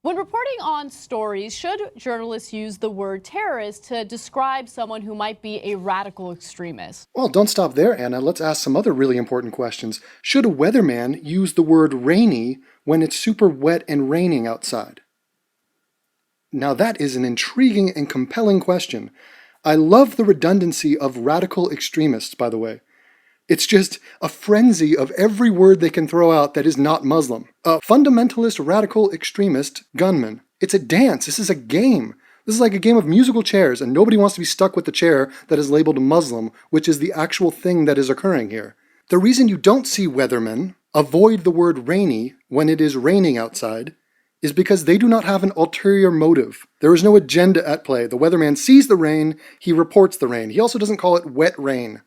When reporting on stories, should journalists use the word terrorist to describe someone who might be a radical extremist? Well, don't stop there, Anna. Let's ask some other really important questions. Should a weatherman use the word rainy when it's super wet and raining outside? Now that is an intriguing and compelling question. I love the redundancy of radical extremists, by the way. It's just a frenzy of every word they can throw out that is not Muslim. A fundamentalist, radical extremist, gunman. It's a dance. This is a game. This is like a game of musical chairs, and nobody wants to be stuck with the chair that is labeled Muslim, which is the actual thing that is occurring here. The reason you don't see weathermen avoid the word rainy when it is raining outside is because they do not have an ulterior motive. There is no agenda at play. The weatherman sees the rain, he reports the rain. He also doesn't call it wet rain.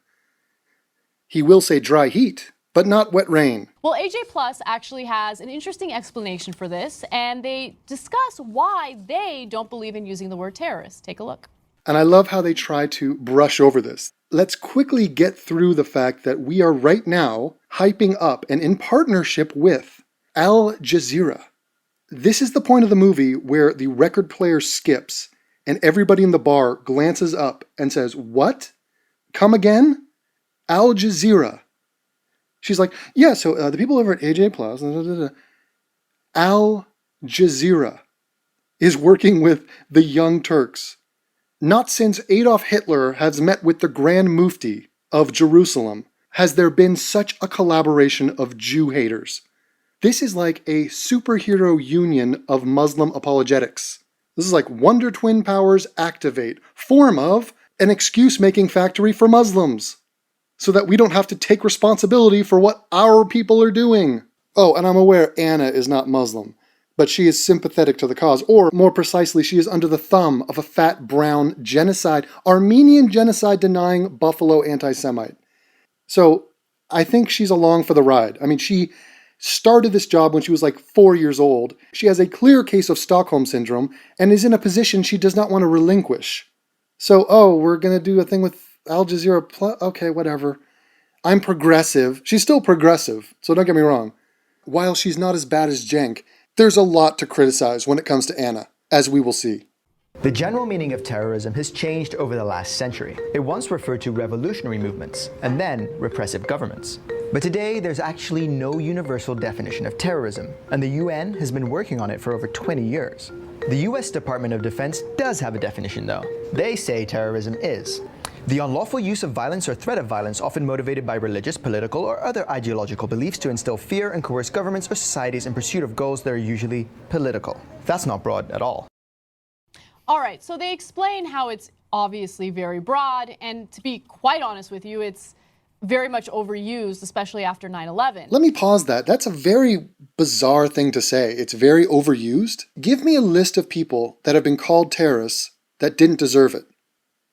He will say dry heat, but not wet rain. Well, AJ Plus actually has an interesting explanation for this, and they discuss why they don't believe in using the word terrorist. Take a look. And I love how they try to brush over this. Let's quickly get through the fact that we are right now hyping up and in partnership with Al Jazeera. This is the point of the movie where the record player skips and everybody in the bar glances up and says, "What? Come again?" Al Jazeera. She's like, yeah, so the people over at AJ Plus, Al Jazeera is working with the Young Turks. Not since Adolf Hitler has met with the Grand Mufti of Jerusalem has there been such a collaboration of Jew haters. This is like a superhero union of Muslim apologetics. This is like Wonder Twin powers activate, form of an excuse-making factory for Muslims, so that we don't have to take responsibility for what our people are doing. Oh, and I'm aware Anna is not Muslim, but she is sympathetic to the cause, or more precisely, she is under the thumb of a fat, brown, Armenian genocide-denying Buffalo anti-Semite. So I think she's along for the ride. I mean, she started this job when she was like 4 years old. She has a clear case of Stockholm Syndrome and is in a position she does not want to relinquish. So, we're going to do a thing with Al Jazeera Plus? Okay, whatever. I'm progressive. She's still progressive, so don't get me wrong. While she's not as bad as Cenk, there's a lot to criticize when it comes to Anna, as we will see. The general meaning of terrorism has changed over the last century. It once referred to revolutionary movements, and then repressive governments. But today, there's actually no universal definition of terrorism, and the UN has been working on it for over 20 years. The US Department of Defense does have a definition, though. They say terrorism is the unlawful use of violence or threat of violence, often motivated by religious, political, or other ideological beliefs, to instill fear and coerce governments or societies in pursuit of goals that are usually political. That's not broad at all. All right, so they explain how it's obviously very broad, and to be quite honest with you, it's very much overused, especially after 9/11. Let me pause that. That's a very bizarre thing to say. It's very overused. Give me a list of people that have been called terrorists that didn't deserve it.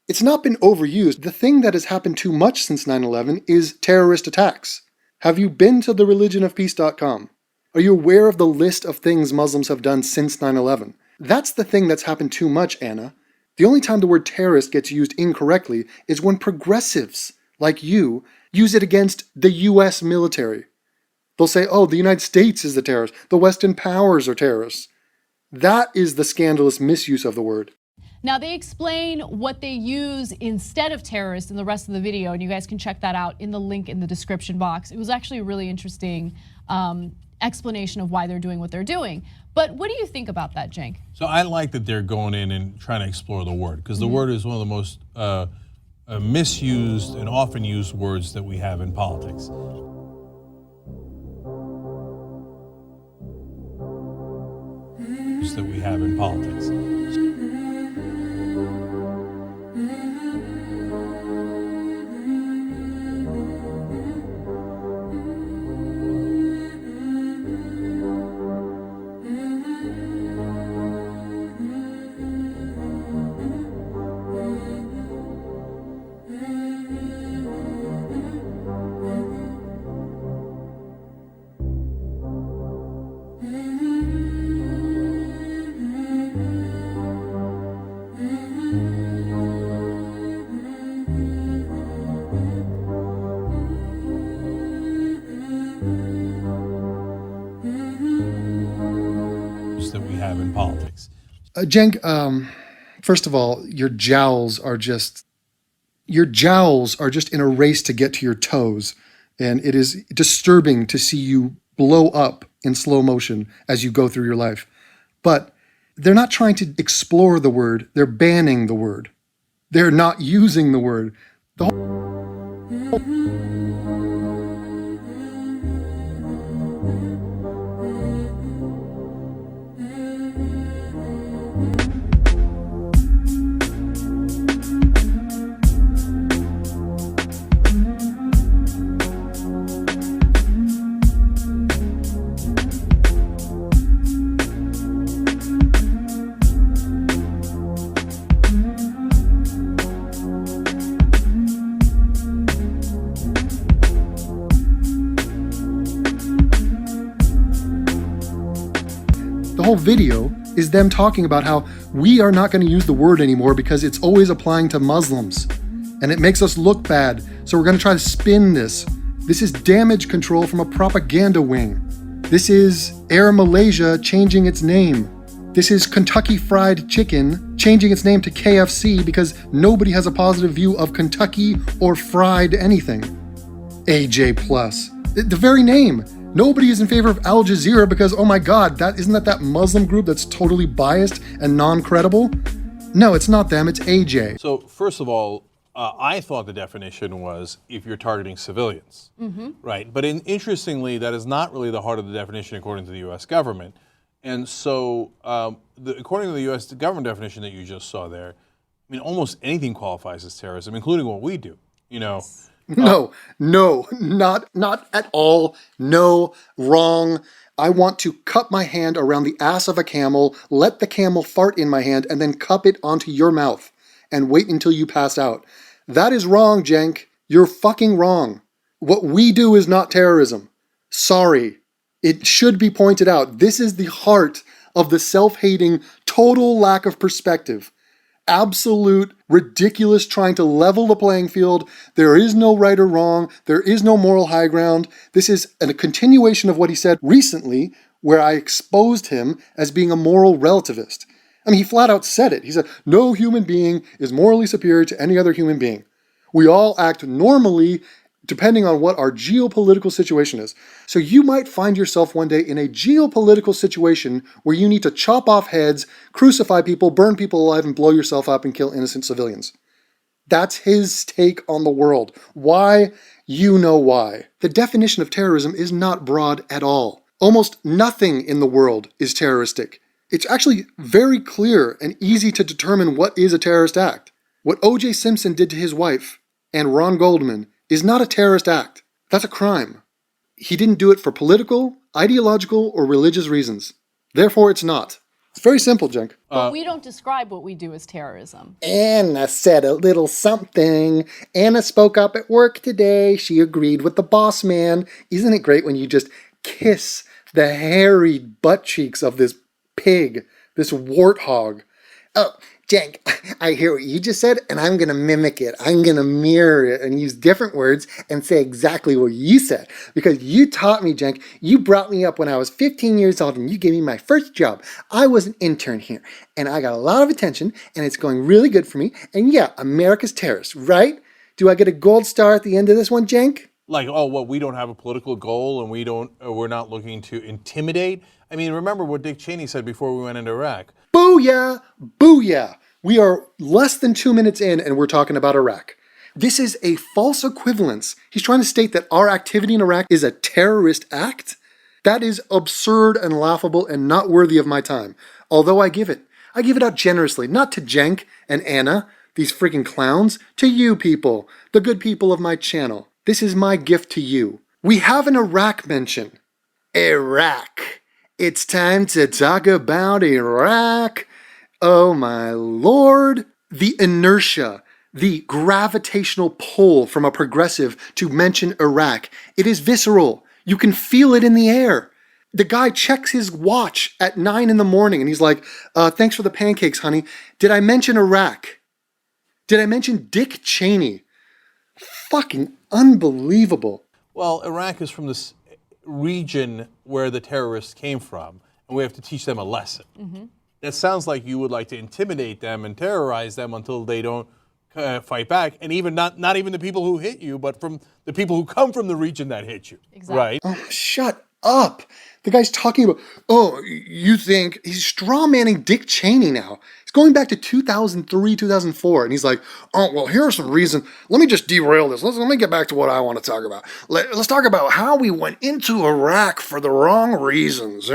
It's not been overused. The thing that has happened too much since 9/11 is terrorist attacks. Have you been to thereligionofpeace.com? Are you aware of the list of things Muslims have done since 9/11? That's the thing that's happened too much, Anna. The only time the word terrorist gets used incorrectly is when progressives, like you, use it against the US military. They'll say, oh, the United States is the terrorist. The Western powers are terrorists. That is the scandalous misuse of the word. Now, they explain what they use instead of terrorist in the rest of the video, and you guys can check that out in the link in the description box. It was actually a really interesting explanation of why they're doing what they're doing. But what do you think about that, Cenk? So I like that they're going in and trying to explore the word, because the word is one of the most misused and often used words that we have in politics. That we have in politics. that we have in politics. Cenk, first of all, your jowls are just in a race to get to your toes. And it is disturbing to see you blow up in slow motion as you go through your life. But they're not trying to explore the word, they're banning the word. They're not using the word. The whole video is them talking about how we are not going to use the word anymore because it's always applying to Muslims and it makes us look bad. So we're going to try to spin this. This is damage control from a propaganda wing. This is Air Malaysia changing its name. This is Kentucky Fried Chicken changing its name to KFC because nobody has a positive view of Kentucky or fried anything. AJ Plus. The very name. Nobody is in favor of Al Jazeera because, oh my God, isn't that Muslim group that's totally biased and non-credible? No, it's not them, it's AJ. So first of all, I thought the definition was if you're targeting civilians, right? But interestingly, that is not really the heart of the definition according to the U.S. government. And so according to the U.S. government definition that you just saw there, I mean, almost anything qualifies as terrorism, including what we do, you know. No, not at all. No, wrong. I want to cup my hand around the ass of a camel, let the camel fart in my hand, and then cup it onto your mouth and wait until you pass out. That is wrong, Cenk. You're fucking wrong. What we do is not terrorism. Sorry. It should be pointed out. This is the heart of the self-hating, total lack of perspective. Absolute, ridiculous trying to level the playing field. There is no right or wrong. There is no moral high ground. This is a continuation of what he said recently, where I exposed him as being a moral relativist. I mean, he flat out said it. He said, no human being is morally superior to any other human being. We all act normally depending on what our geopolitical situation is. So you might find yourself one day in a geopolitical situation where you need to chop off heads, crucify people, burn people alive, and blow yourself up and kill innocent civilians. That's his take on the world. Why? You know why. The definition of terrorism is not broad at all. Almost nothing in the world is terroristic. It's actually very clear and easy to determine what is a terrorist act. What O.J. Simpson did to his wife and Ron Goldman is not a terrorist act. That's a crime. He didn't do it for political, ideological, or religious reasons. Therefore, it's not. It's very simple, Cenk. But we don't describe what we do as terrorism. Anna said a little something. Anna spoke up at work today. She agreed with the boss man. Isn't it great when you just kiss the hairy butt cheeks of this pig, this warthog? Oh, Cenk, I hear what you just said, and I'm going to mimic it. I'm going to mirror it and use different words and say exactly what you said. Because you taught me, Cenk. You brought me up when I was 15 years old, and you gave me my first job. I was an intern here, and I got a lot of attention, and it's going really good for me. And yeah, America's terrorist, right? Do I get a gold star at the end of this one, Cenk? Like, oh, what, we don't have a political goal and we're not looking to intimidate? I mean, remember what Dick Cheney said before we went into Iraq. Booyah! Booyah! We are less than 2 minutes in and we're talking about Iraq. This is a false equivalence. He's trying to state that our activity in Iraq is a terrorist act? That is absurd and laughable and not worthy of my time. Although I give it out generously, not to Cenk and Anna, these freaking clowns, to you people, the good people of my channel. This is my gift to you. We have an Iraq mention. Iraq. It's time to talk about Iraq. Oh my lord. The inertia, the gravitational pull from a progressive to mention Iraq. It is visceral. You can feel it in the air. The guy checks his watch at 9 in the morning and he's like, thanks for the pancakes, honey. Did I mention Iraq? Did I mention Dick Cheney? Fucking unbelievable. Well, Iraq is from this region where the terrorists came from. and we have to teach them a lesson. That sounds like you would like to intimidate them and terrorize them until they don't fight back, and even not even the people who hit you, but from the people who come from the region that hit you. Exactly. Right? Oh, shut up. The guy's talking about, oh, you think he's straw manning Dick Cheney now. He's going back to 2003, 2004, and he's like, oh, well, here are some reasons. Let me just derail this. Let me get back to what I want to talk about. Let's talk about how we went into Iraq for the wrong reasons.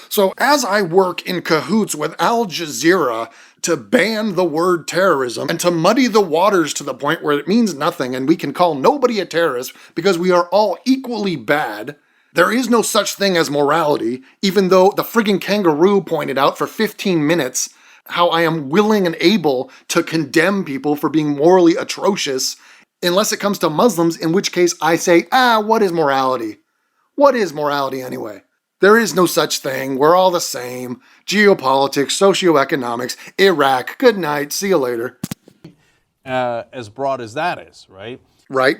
So as I work in cahoots with Al Jazeera to ban the word terrorism and to muddy the waters to the point where it means nothing and we can call nobody a terrorist because we are all equally bad, there is no such thing as morality, even though the friggin' kangaroo pointed out for 15 minutes how I am willing and able to condemn people for being morally atrocious, unless it comes to Muslims, in which case I say, what is morality? What is morality anyway? There is no such thing. We're all the same. Geopolitics, socioeconomics, Iraq, good night, see you later. As broad as that is, right? Right.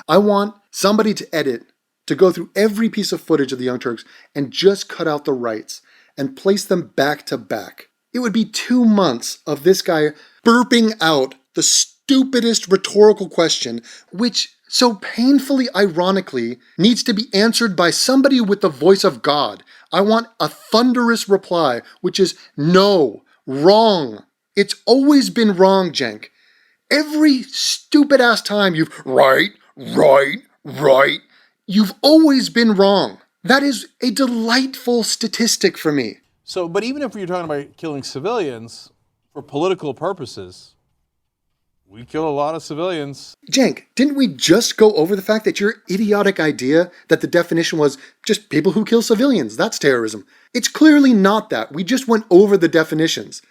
I want somebody to edit, to go through every piece of footage of the Young Turks and just cut out the rights and place them back to back. It would be 2 months of this guy burping out the stupidest rhetorical question, which so painfully ironically needs to be answered by somebody with the voice of God. I want a thunderous reply, which is no, wrong. It's always been wrong, Cenk. Every stupid ass time you've right, you've always been wrong. That is a delightful statistic for me. So, but even if you're talking about killing civilians for political purposes, we kill a lot of civilians. Cenk, didn't we just go over the fact that your idiotic idea that the definition was just people who kill civilians, that's terrorism? It's clearly not that. We just went over the definitions.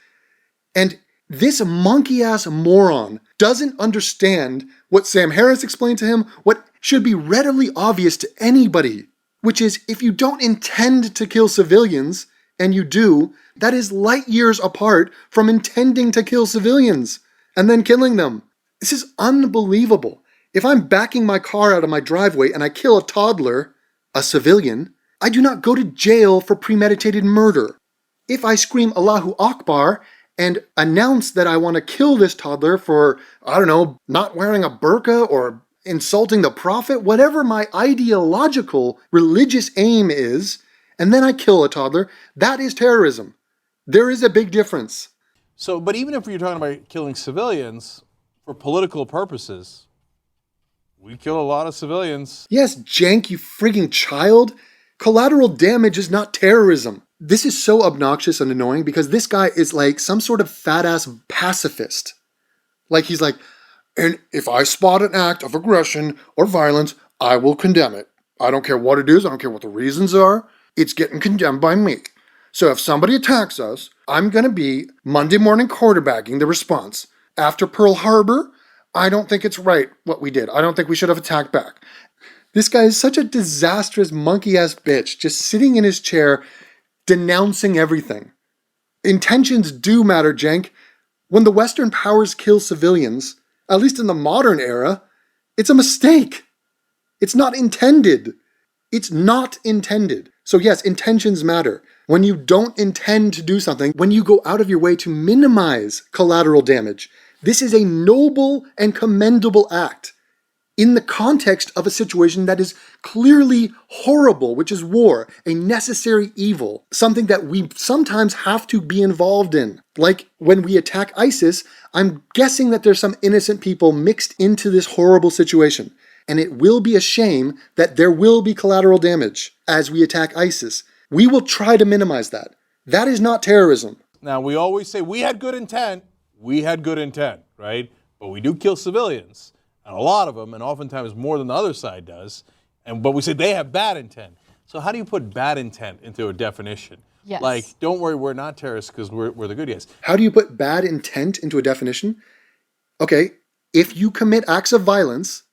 And this monkey-ass moron doesn't understand what Sam Harris explained to him, what should be readily obvious to anybody, which is if you don't intend to kill civilians, and you do, that is light years apart from intending to kill civilians and then killing them. This is unbelievable. If I'm backing my car out of my driveway and I kill a toddler, a civilian, I do not go to jail for premeditated murder. If I scream Allahu Akbar and announce that I want to kill this toddler for, not wearing a burqa or insulting the prophet, whatever my ideological religious aim is, and then I kill a toddler, that is terrorism. There is a big difference. So, but even if you're talking about killing civilians for political purposes, we kill a lot of civilians. Yes, Cenk, you frigging child. Collateral damage is not terrorism. This is so obnoxious and annoying because this guy is like some sort of fat-ass pacifist. Like he's like, and if I spot an act of aggression or violence, I will condemn it. I don't care what it is. I don't care what the reasons are. It's getting condemned by me. So if somebody attacks us, I'm going to be Monday morning quarterbacking the response. After Pearl Harbor, I don't think it's right what we did. I don't think we should have attacked back. This guy is such a disastrous monkey-ass bitch, just sitting in his chair, denouncing everything. Intentions do matter, Cenk. When the Western powers kill civilians, at least in the modern era, it's a mistake. It's not intended. It's not intended. So yes, intentions matter. When you don't intend to do something, when you go out of your way to minimize collateral damage, this is a noble and commendable act in the context of a situation that is clearly horrible, which is war, a necessary evil, something that we sometimes have to be involved in. Like when we attack ISIS, I'm guessing that there's some innocent people mixed into this horrible situation. And it will be a shame that there will be collateral damage as we attack ISIS. We will try to minimize that. That is not terrorism. Now, we always say we had good intent. We had good intent, right? But we do kill civilians, and a lot of them, and oftentimes more than the other side does. But we say they have bad intent. So how do you put bad intent into a definition? Yes. Like, don't worry, we're not terrorists because we're the good guys. How do you put bad intent into a definition? Okay, if you commit acts of violence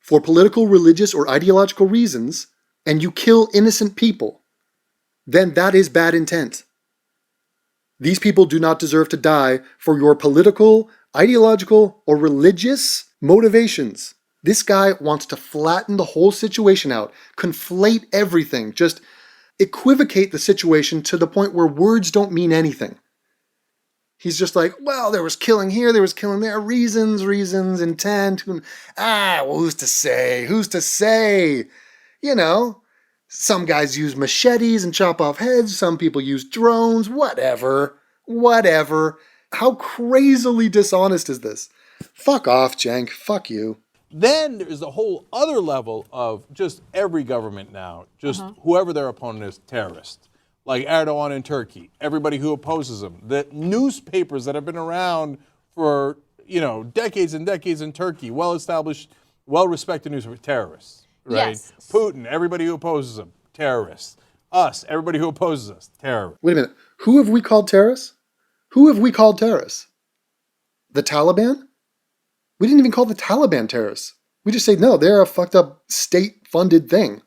for political, religious, or ideological reasons, and you kill innocent people, then that is bad intent. These people do not deserve to die for your political, ideological, or religious motivations. This guy wants to flatten the whole situation out, conflate everything, just equivocate the situation to the point where words don't mean anything. He's just like, well, there was killing here, there was killing there, reasons, intent. Well, who's to say? Who's to say? You know, some guys use machetes and chop off heads, some people use drones, whatever. How crazily dishonest is this? Fuck off, Cenk. Fuck you. Then there's a whole other level of just every government now, just whoever their opponent is, terrorist. Like Erdogan in Turkey, everybody who opposes him. The newspapers that have been around for, decades and decades in Turkey, well-established, well-respected newspapers, terrorists, right? Yes. Putin, everybody who opposes him, terrorists. Us, everybody who opposes us, terrorists. Wait a minute. Who have we called terrorists? Who have we called terrorists? The Taliban? We didn't even call the Taliban terrorists. We just say, no, they're a fucked up state-funded thing.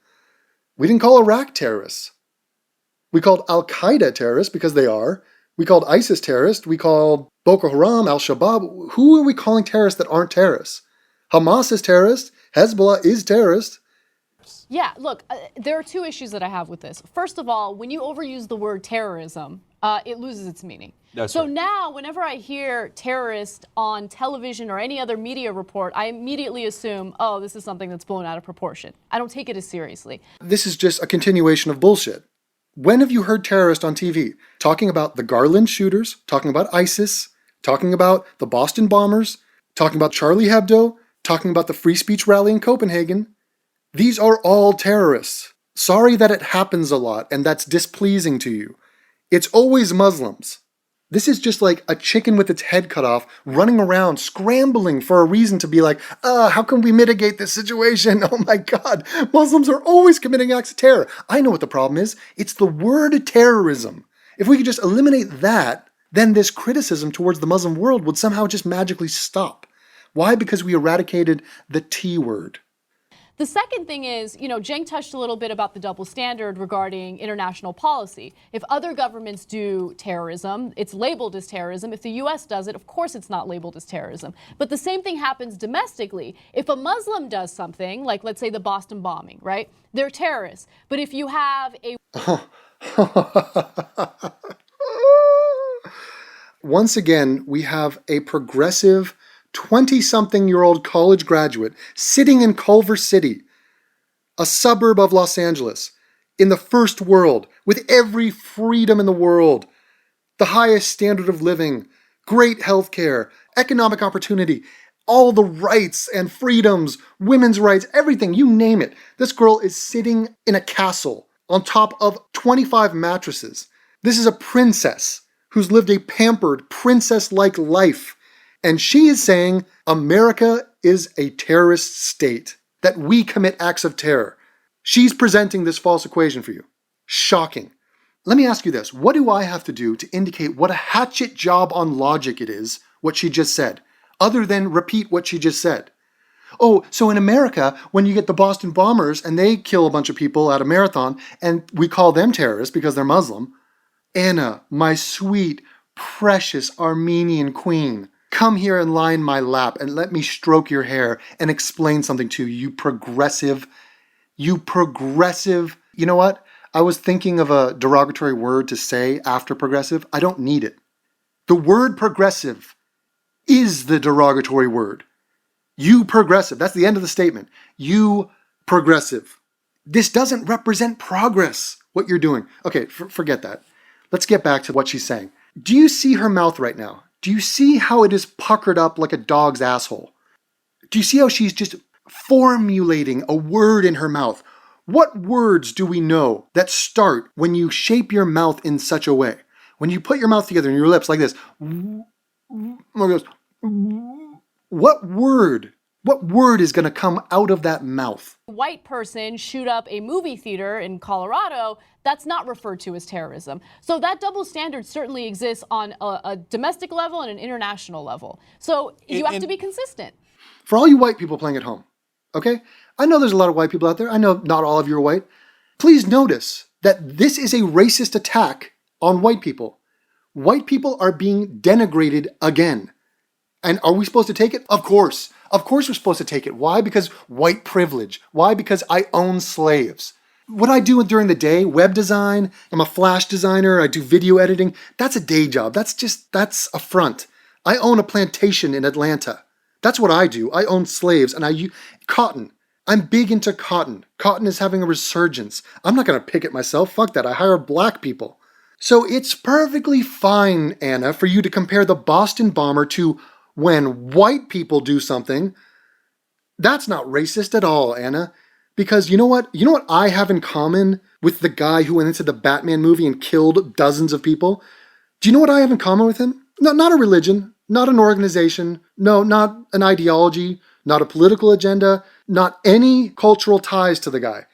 We didn't call Iraq terrorists. We called Al-Qaeda terrorists because they are. We called ISIS terrorists. We called Boko Haram, Al-Shabaab. Who are we calling terrorists that aren't terrorists? Hamas is terrorist. Hezbollah is terrorist. Yeah, look, there are two issues that I have with this. First of all, when you overuse the word terrorism, it loses its meaning. That's so right. now, whenever I hear terrorist on television or any other media report, I immediately assume, oh, this is something that's blown out of proportion. I don't take it as seriously. This is just a continuation of bullshit. When have you heard terrorists on TV talking about the Garland shooters, talking about ISIS, talking about the Boston bombers, talking about Charlie Hebdo, talking about the free speech rally in Copenhagen? These are all terrorists. Sorry that it happens a lot and that's displeasing to you. It's always Muslims. This is just like a chicken with its head cut off, running around, scrambling for a reason to be like, how can we mitigate this situation? Oh my God, Muslims are always committing acts of terror. I know what the problem is. It's the word terrorism. If we could just eliminate that, then this criticism towards the Muslim world would somehow just magically stop. Why? Because we eradicated the T word. The second thing is, Cenk touched a little bit about the double standard regarding international policy. If other governments do terrorism, it's labeled as terrorism. If the U.S. does it, of course it's not labeled as terrorism. But the same thing happens domestically. If a Muslim does something, like let's say the Boston bombing, right? They're terrorists. But if you have a... Once again, we have a progressive 20-something-year-old college graduate sitting in Culver City, a suburb of Los Angeles, in the first world, with every freedom in the world, the highest standard of living, great healthcare, economic opportunity, all the rights and freedoms, women's rights, everything, you name it. This girl is sitting in a castle on top of 25 mattresses. This is a princess who's lived a pampered, princess-like life. And she is saying America is a terrorist state, that we commit acts of terror. She's presenting this false equation for you. Shocking. Let me ask you this. What do I have to do to indicate what a hatchet job on logic it is, what she just said, other than repeat what she just said? Oh, so in America, when you get the Boston bombers and they kill a bunch of people at a marathon and we call them terrorists because they're Muslim, Anna, my sweet, precious Armenian queen, come here and lie in my lap and let me stroke your hair and explain something to you, you progressive. You know what? I was thinking of a derogatory word to say after progressive. I don't need it. The word progressive is the derogatory word. You progressive. That's the end of the statement. You progressive. This doesn't represent progress, what you're doing. Okay, forget that. Let's get back to what she's saying. Do you see her mouth right now? Do you see how it is puckered up like a dog's asshole? Do you see how she's just formulating a word in her mouth? What words do we know that start when you shape your mouth in such a way? When you put your mouth together and your lips like this. What word is going to come out of that mouth? White person shoot up a movie theater in Colorado, that's not referred to as terrorism. So that double standard certainly exists on a domestic level and an international level. So you have to be consistent. For all you white people playing at home, okay? I know there's a lot of white people out there. I know not all of you are white. Please notice that this is a racist attack on white people. White people are being denigrated again. And are we supposed to take it? Of course. Of course we're supposed to take it. Why? Because white privilege. Why? Because I own slaves. What I do during the day, web design, I'm a flash designer, I do video editing, that's a day job. That's a front. I own a plantation in Atlanta. That's what I do. I own slaves and I use cotton. I'm big into cotton. Cotton is having a resurgence. I'm not going to pick it myself. Fuck that. I hire black people. So it's perfectly fine, Anna, for you to compare the Boston bomber to when white people do something. That's not racist at all, Anna. Because you know what? You know what I have in common with the guy who went into the Batman movie and killed dozens of people? Do you know what I have in common with him? No, not a religion, not an organization, no, not an ideology, not a political agenda, not any cultural ties to the guy.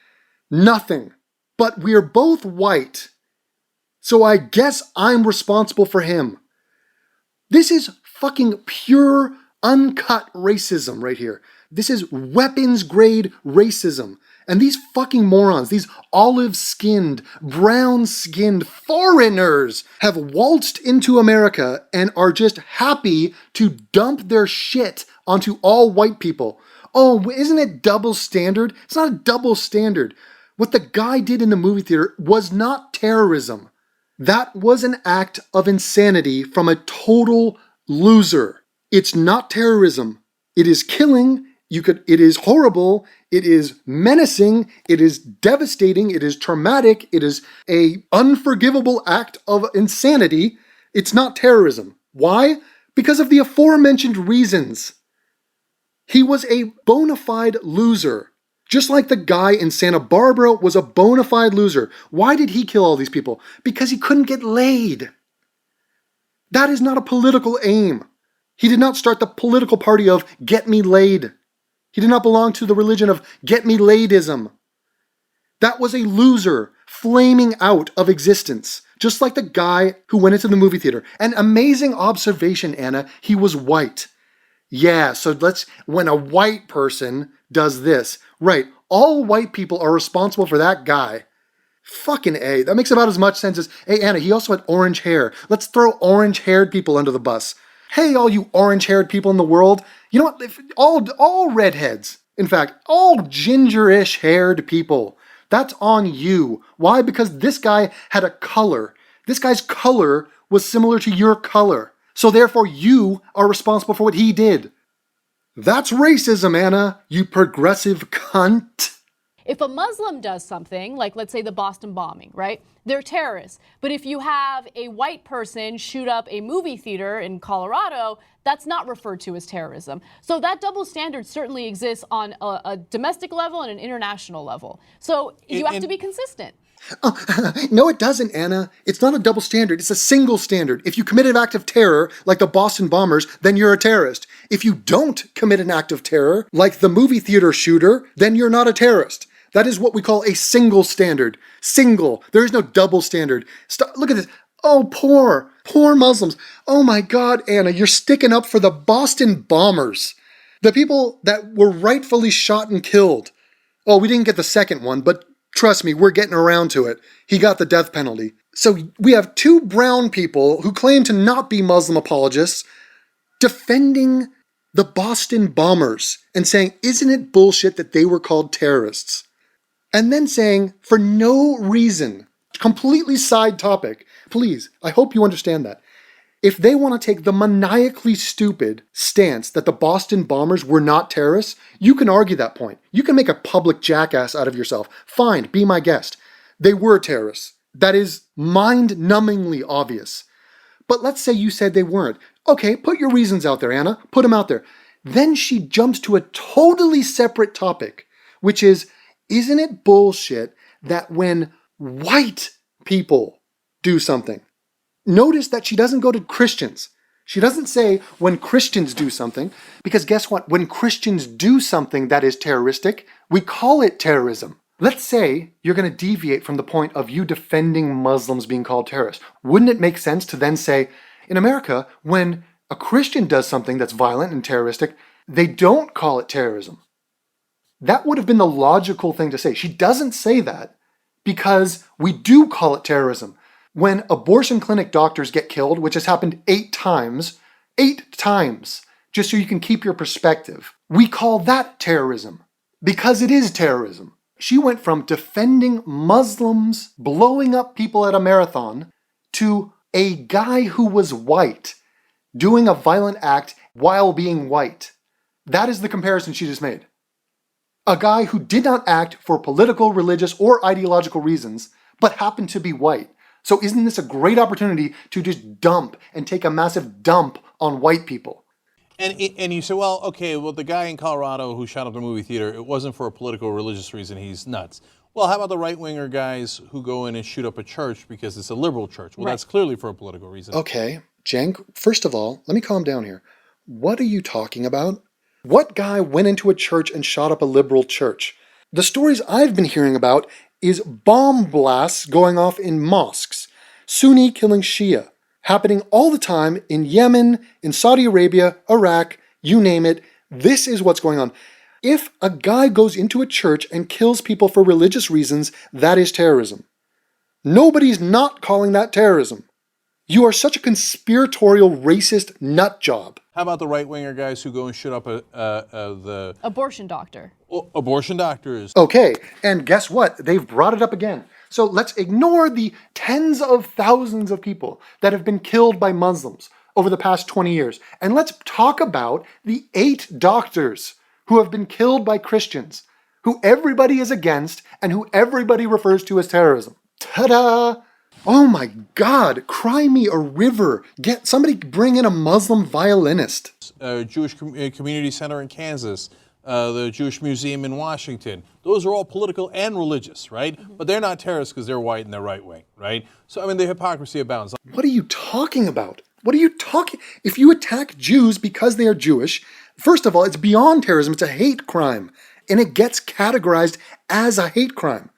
Nothing. But we're both white. So I guess I'm responsible for him. This is fucking pure, uncut racism right here. This is weapons-grade racism. And these fucking morons, these olive-skinned, brown-skinned foreigners have waltzed into America and are just happy to dump their shit onto all white people. Oh, isn't it double standard? It's not a double standard. What the guy did in the movie theater was not terrorism. That was an act of insanity from a total loser. It's not terrorism. It is killing. It is horrible. It is menacing. It is devastating. It is traumatic. It is an unforgivable act of insanity. It's not terrorism. Why? Because of the aforementioned reasons. He was a bona fide loser. Just like the guy in Santa Barbara was a bona fide loser. Why did he kill all these people? Because he couldn't get laid. That is not a political aim. He did not start the political party of get me laid. He did not belong to the religion of get me laidism. That was a loser flaming out of existence. Just like the guy who went into the movie theater. An amazing observation, Anna. He was white. Yeah, so when a white person does this, right, all white people are responsible for that guy. Fucking A. That makes about as much sense as, hey, Anna, he also had orange hair. Let's throw orange-haired people under the bus. Hey, all you orange-haired people in the world. You know what? All redheads. In fact, all gingerish haired people. That's on you. Why? Because this guy had a color. This guy's color was similar to your color. So therefore, you are responsible for what he did. That's racism, Anna, you progressive cunt. If a Muslim does something, like let's say the Boston bombing, right? They're terrorists. But if you have a white person shoot up a movie theater in Colorado, that's not referred to as terrorism. So that double standard certainly exists on a domestic level and an international level. So you have to be consistent. No, it doesn't, Anna. It's not a double standard. It's a single standard. If you commit an act of terror, like the Boston bombers, then you're a terrorist. If you don't commit an act of terror, like the movie theater shooter, then you're not a terrorist. That is what we call a single standard. Single. There is no double standard. Look at this. Oh, poor Muslims. Oh my God, Anna, you're sticking up for the Boston bombers. The people that were rightfully shot and killed. Oh, we didn't get the second one, but trust me, we're getting around to it. He got the death penalty. So we have two brown people who claim to not be Muslim apologists defending the Boston bombers and saying, isn't it bullshit that they were called terrorists? And then saying, for no reason, completely side topic, please, I hope you understand that. If they want to take the maniacally stupid stance that the Boston bombers were not terrorists, you can argue that point. You can make a public jackass out of yourself. Fine, be my guest. They were terrorists. That is mind-numbingly obvious. But let's say you said they weren't. Okay, put your reasons out there, Anna. Put them out there. Then she jumps to a totally separate topic, which is, isn't it bullshit that when white people do something, notice that she doesn't go to Christians. She doesn't say when Christians do something, because guess what? When Christians do something that is terroristic, we call it terrorism. Let's say you're going to deviate from the point of you defending Muslims being called terrorists. Wouldn't it make sense to then say, in America, when a Christian does something that's violent and terroristic, they don't call it terrorism? That would have been the logical thing to say. She doesn't say that because we do call it terrorism. When abortion clinic doctors get killed, which has happened 8 times, just so you can keep your perspective. We call that terrorism because it is terrorism. She went from defending Muslims blowing up people at a marathon to a guy who was white doing a violent act while being white. That is the comparison she just made. A guy who did not act for political, religious, or ideological reasons, but happened to be white. So isn't this a great opportunity to just dump and take a massive dump on white people? And you say, well, okay, well, the guy in Colorado who shot up the movie theater, it wasn't for a political or religious reason, he's nuts. Well, how about the right-winger guys who go in and shoot up a church because it's a liberal church? Well, that's clearly for a political reason. Okay, Cenk, first of all, let me calm down here. What are you talking about? What guy went into a church and shot up a liberal church? The stories I've been hearing about is bomb blasts going off in mosques, Sunni killing Shia, happening all the time in Yemen, in Saudi Arabia, Iraq, you name it. This is what's going on. If a guy goes into a church and kills people for religious reasons, that is terrorism. Nobody's not calling that terrorism. You are such a conspiratorial, racist nut job. How about the right-winger guys who go and shoot up the Abortion doctor. abortion doctors? Okay, and guess what? They've brought it up again. So let's ignore the tens of thousands of people that have been killed by Muslims over the past 20 years. And let's talk about the 8 doctors who have been killed by Christians, who everybody is against and who everybody refers to as terrorism. Ta-da! Oh my God, cry me a river. Get somebody bring in a Muslim violinist. Jewish Community Center in Kansas, the Jewish Museum in Washington. Those are all political and religious, right? But they're not terrorists because they're white and they're right wing, right? So, I mean, the hypocrisy abounds. What are you talking about? What are you talking? If you attack Jews because they are Jewish, first of all, it's beyond terrorism. It's a hate crime. And it gets categorized as a hate crime.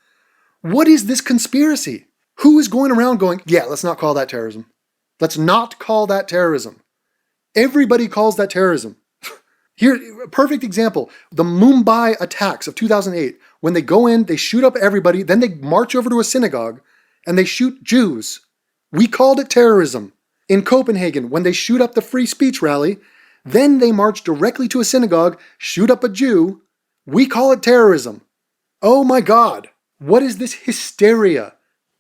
What is this conspiracy? Who is going around going, yeah, let's not call that terrorism. Let's not call that terrorism. Everybody calls that terrorism. Here, a perfect example, the Mumbai attacks of 2008. When they go in, they shoot up everybody, then they march over to a synagogue and they shoot Jews. We called it terrorism. In Copenhagen, when they shoot up the free speech rally, then they march directly to a synagogue, shoot up a Jew. We call it terrorism. Oh my God, what is this hysteria?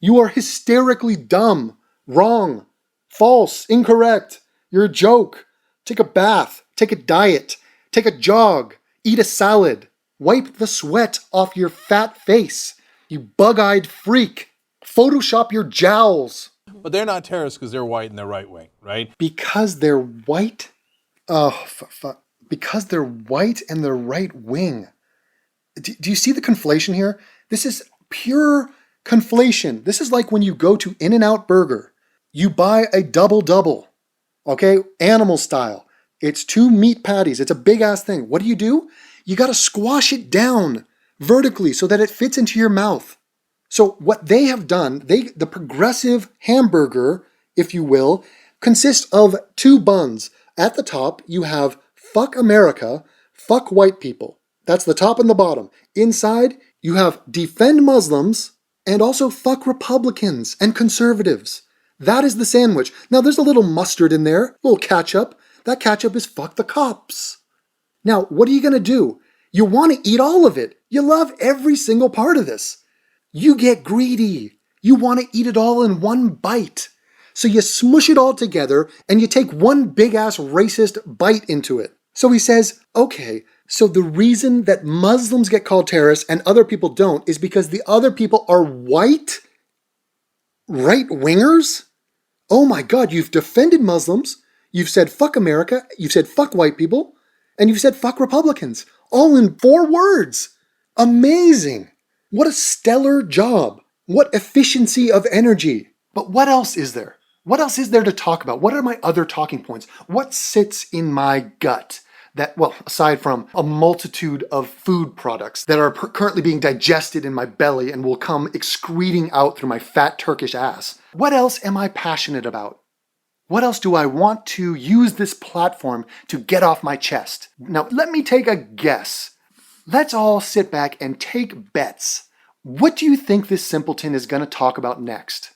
You are hysterically dumb, wrong, false, incorrect. You're a joke. Take a bath, take a diet, take a jog, eat a salad, wipe the sweat off your fat face, you bug-eyed freak. Photoshop your jowls. But they're not terrorists because they're white and they're right wing, right? Because they're white? Because they're white and they're right wing. Do you see the conflation here? This is pure conflation. This is like when you go to In-N-Out Burger. You buy a double-double, okay? Animal style. It's 2 meat patties. It's a big-ass thing. What do? You got to squash it down vertically so that it fits into your mouth. So what they have done, the progressive hamburger, if you will, consists of 2 buns. At the top, you have fuck America, fuck white people. That's the top and the bottom. Inside, you have defend Muslims and also fuck Republicans and conservatives. That is the sandwich. Now, there's a little mustard in there, a little ketchup. That ketchup is fuck the cops. Now, what are you going to do? You want to eat all of it. You love every single part of this. You get greedy. You want to eat it all in one bite. So you smush it all together and you take one big-ass racist bite into it. So he says, okay, so the reason that Muslims get called terrorists and other people don't is because the other people are white? Right-wingers? Oh my God, you've defended Muslims, you've said fuck America, you've said fuck white people, and you've said fuck Republicans. All in 4 words. Amazing. What a stellar job. What efficiency of energy. But what else is there? What else is there to talk about? What are my other talking points? What sits in my gut that, well, aside from a multitude of food products that are currently being digested in my belly and will come excreting out through my fat Turkish ass? What else am I passionate about? What else do I want to use this platform to get off my chest? Now, let me take a guess. Let's all sit back and take bets. What do you think this simpleton is going to talk about next?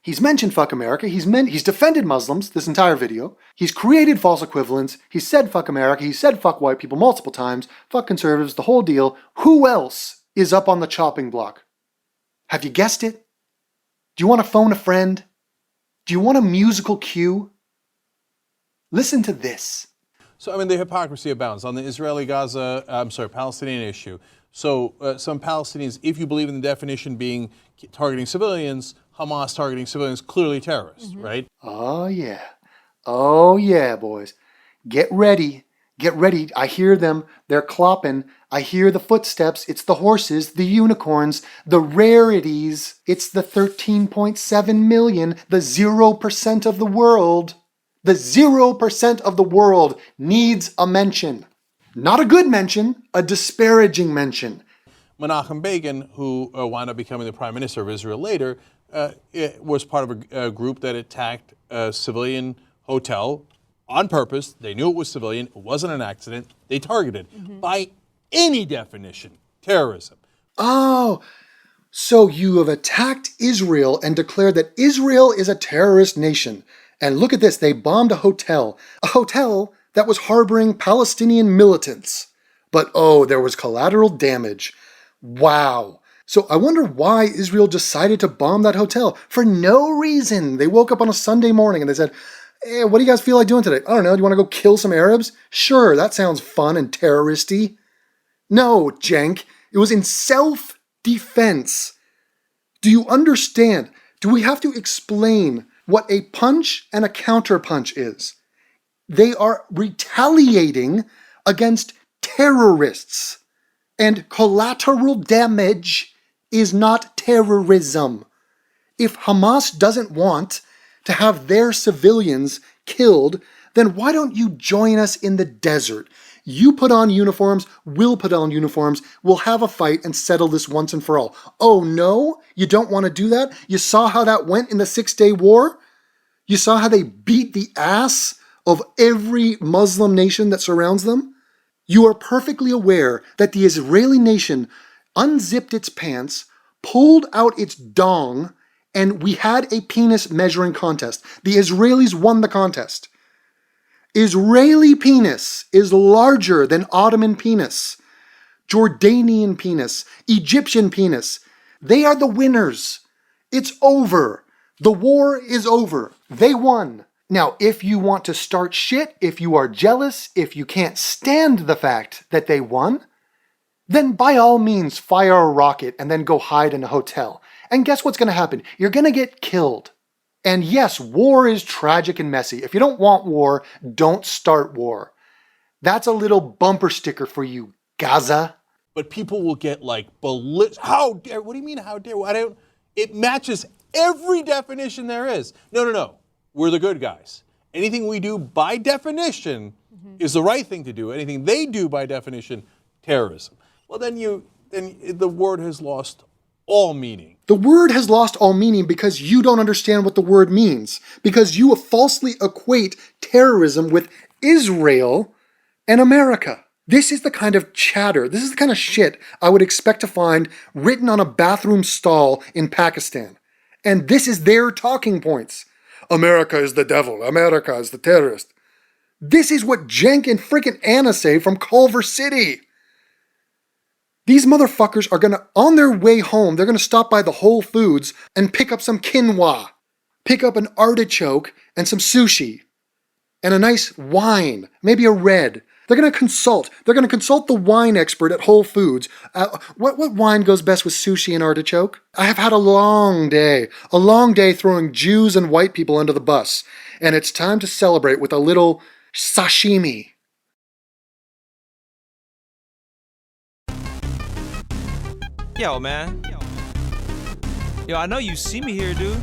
He's mentioned fuck America. He's defended Muslims this entire video. He's created false equivalents. He said fuck America. He said fuck white people multiple times. Fuck conservatives, the whole deal. Who else is up on the chopping block? Have you guessed it? Do you want to phone a friend? Do you want a musical cue? Listen to this. So, I mean, the hypocrisy abounds on the Palestinian issue. So, some Palestinians, if you believe in the definition being targeting civilians, Hamas targeting civilians, clearly terrorists, right? Oh, yeah. Oh, yeah, boys. Get ready. Get ready. I hear them. They're clopping. I hear the footsteps. It's the horses, the unicorns, the rarities. It's the 13.7 million, the 0% of the world. The 0% of the world needs a mention. Not a good mention, a disparaging mention. Menachem Begin, who wound up becoming the prime minister of Israel later, was part of a group that attacked a civilian hotel on purpose. They knew it was civilian. It wasn't an accident. They targeted. By any definition, terrorism. Oh, so you have attacked Israel and declared that Israel is a terrorist nation. And look at this, they bombed a hotel that was harboring Palestinian militants. But oh, there was collateral damage. Wow. So I wonder why Israel decided to bomb that hotel for no reason. They woke up on a Sunday morning and they said, hey, what do you guys feel like doing today? I don't know, do you want to go kill some Arabs? Sure, that sounds fun and terroristy. No, Jenk, it was in self-defense. Do you understand? Do we have to explain what a punch and a counterpunch is? They are retaliating against terrorists. And collateral damage is not terrorism. If Hamas doesn't want to have their civilians killed, then why don't you join us in the desert? You put on uniforms, we'll put on uniforms, we'll have a fight and settle this once and for all. Oh no? You don't want to do that? You saw how that went in the 6-Day War? You saw how they beat the ass of every Muslim nation that surrounds them? You are perfectly aware that the Israeli nation unzipped its pants, pulled out its dong, and we had a penis measuring contest. The Israelis won the contest. Israeli penis is larger than Ottoman penis, Jordanian penis, Egyptian penis. They are the winners. It's over. The war is over. They won. Now, if you want to start shit, if you are jealous, if you can't stand the fact that they won, then by all means fire a rocket and then go hide in a hotel. And guess what's going to happen? You're going to get killed. And yes, war is tragic and messy. If you don't want war, don't start war. That's a little bumper sticker for you, Gaza. But people will get like, how dare, what do you mean how dare? It matches every definition there is. No. We're the good guys. Anything we do by definition is the right thing to do. Anything they do by definition, terrorism. Well, then the word has lost all meaning. The word has lost all meaning because you don't understand what the word means. Because you falsely equate terrorism with Israel and America. This is the kind of chatter, this is the kind of shit I would expect to find written on a bathroom stall in Pakistan. And this is their talking points. America is the devil. America is the terrorist. This is what Jenk and frickin' Anna say from Culver City. These motherfuckers are gonna, on their way home, they're gonna stop by the Whole Foods and pick up some quinoa, pick up an artichoke and some sushi, and a nice wine, maybe a red. They're gonna consult the wine expert at Whole Foods. What wine goes best with sushi and artichoke? I have had a long day throwing Jews and white people under the bus, and it's time to celebrate with a little sashimi. Yo, man. Yo, I know you see me here, dude.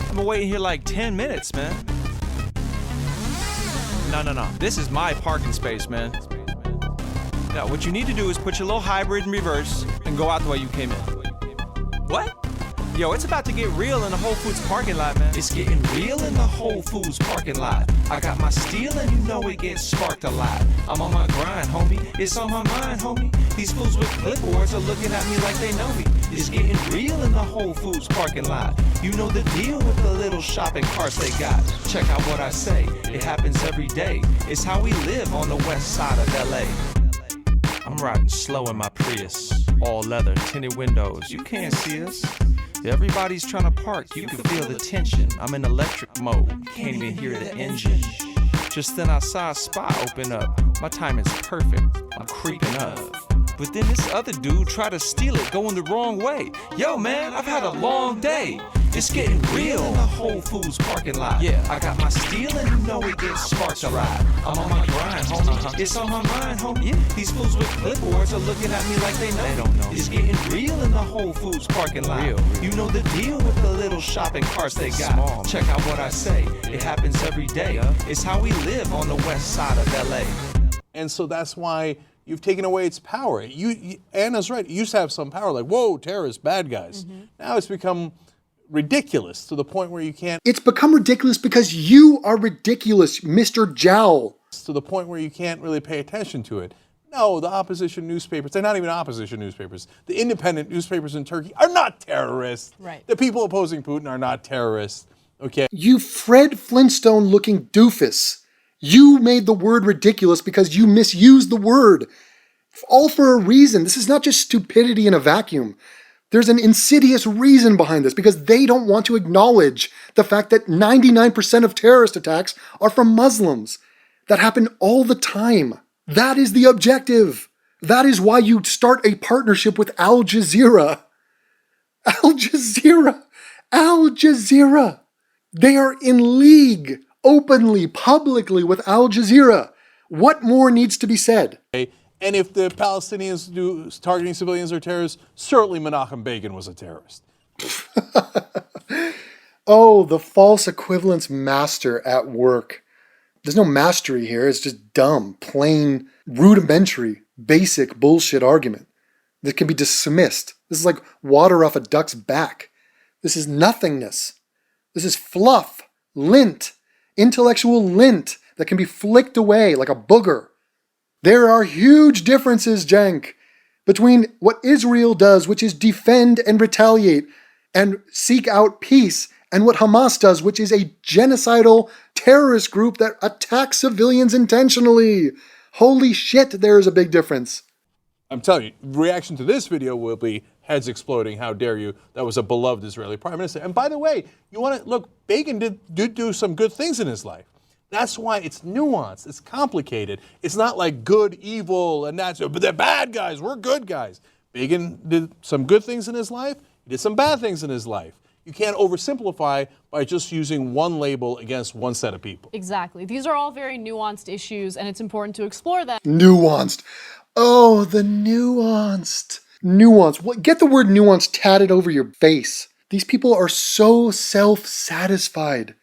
I've been waiting here like 10 minutes, man. No. This is my parking space, man. Now, what you need to do is put your little hybrid in reverse and go out the way you came in. What? Yo, it's about to get real in the Whole Foods parking lot, man. It's getting real in the Whole Foods parking lot. I got my steel and you know it gets sparked a lot. I'm on my grind, homie. It's on my mind, homie. These fools with clipboards are looking at me like they know me. It's getting real in the Whole Foods parking lot. You know the deal with the little shopping carts they got. Check out what I say, it happens every day. It's how we live on the west side of LA. I'm riding slow in my Prius, all leather, tinted windows. You can't see us. Everybody's trying to park, you can feel the tension. I'm in electric mode, can't even hear the engine. Just then I saw a spot open up. My timing's perfect, I'm creeping up. But then this other dude tried to steal it, going the wrong way. Yo man, I've had a long day. It's getting real in the Whole Foods parking lot. Yeah, I got my steel and you know it gets sparks to ride. I'm on my grind, homie. It's on my mind, homie. Yeah. These fools with clipboards are looking at me like they know. They don't know. It's getting real in the Whole Foods parking lot. Real. You know the deal with the little shopping carts they got. Small. Check out what I say. It happens every day. It's how we live on the west side of LA. And so that's why you've taken away its power. Anna's right. It used to have some power, like, whoa, terrorists, bad guys. Now it's become ridiculous to the point where you can't. It's become ridiculous because you are ridiculous, Mr. Jowl. To the point where you can't really pay attention to it. No, the opposition newspapers, they're not even opposition newspapers. The independent newspapers in Turkey are not terrorists. Right. The people opposing Putin are not terrorists. Okay. You Fred Flintstone looking doofus. You made the word ridiculous because you misused the word. All for a reason. This is not just stupidity in a vacuum. There's an insidious reason behind this because they don't want to acknowledge the fact that 99% of terrorist attacks are from Muslims. That happen all the time. That is the objective. That is why you start a partnership with Al Jazeera. Al Jazeera. Al Jazeera. They are in league, openly, publicly with Al Jazeera. What more needs to be said? And if the Palestinians do targeting civilians are terrorists, certainly Menachem Begin was a terrorist. Oh, the false equivalence master at work. There's no mastery here. It's just dumb, plain, rudimentary, basic bullshit argument that can be dismissed. This is like water off a duck's back. This is nothingness. This is fluff, lint, intellectual lint that can be flicked away like a booger. There are huge differences, Jank, between what Israel does, which is defend and retaliate and seek out peace, and what Hamas does, which is a genocidal terrorist group that attacks civilians intentionally. Holy shit, there is a big difference. I'm telling you, reaction to this video will be heads exploding. How dare you? That was a beloved Israeli prime minister. And by the way, you want to look, Begin did do some good things in his life. That's why it's nuanced, it's complicated. It's not like good, evil, and that's, but they're bad guys, we're good guys. Begin did some good things in his life, he did some bad things in his life. You can't oversimplify by just using one label against one set of people. Exactly. These are all very nuanced issues, and it's important to explore them. Nuanced. Oh, the nuanced. Nuanced. Get the word nuanced tatted over your face. These people are so self-satisfied.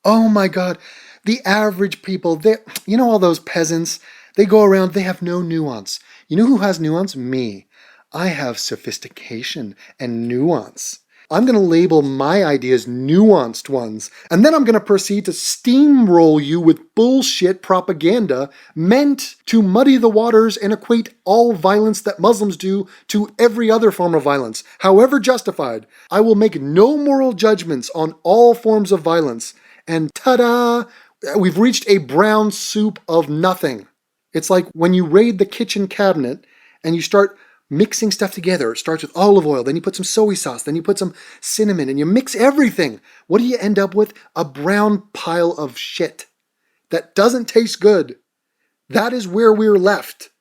Oh my God. The average people, you know all those peasants, they go around, they have no nuance. You know who has nuance? Me. I have sophistication and nuance. I'm going to label my ideas nuanced ones, and then I'm going to proceed to steamroll you with bullshit propaganda meant to muddy the waters and equate all violence that Muslims do to every other form of violence, however justified. I will make no moral judgments on all forms of violence, and ta-da! We've reached a brown soup of nothing. It's like when you raid the kitchen cabinet and you start mixing stuff together. It starts with olive oil, then you put some soy sauce, then you put some cinnamon, and you mix everything. What do you end up with? A brown pile of shit that doesn't taste good. That is where we're left.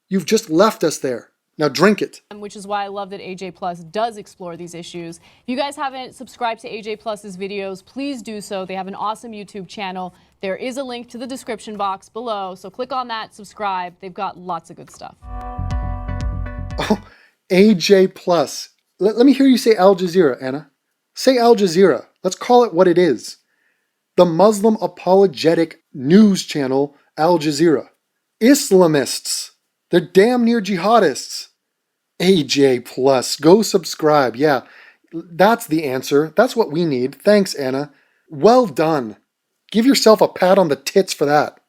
You've just left us there. Now drink it. Which is why I love that AJ Plus does explore these issues. If you guys haven't subscribed to AJ Plus's videos, please do so. They have an awesome YouTube channel. There is a link to the description box below, so click on that, subscribe. They've got lots of good stuff. Oh, AJ Plus. Let me hear you say Al Jazeera, Anna. Say Al Jazeera. Let's call it what it is. The Muslim apologetic news channel, Al Jazeera. Islamists. They're damn near jihadists. AJ Plus. Go subscribe. Yeah, that's the answer. That's what we need. Thanks, Anna. Well done. Give yourself a pat on the tits for that.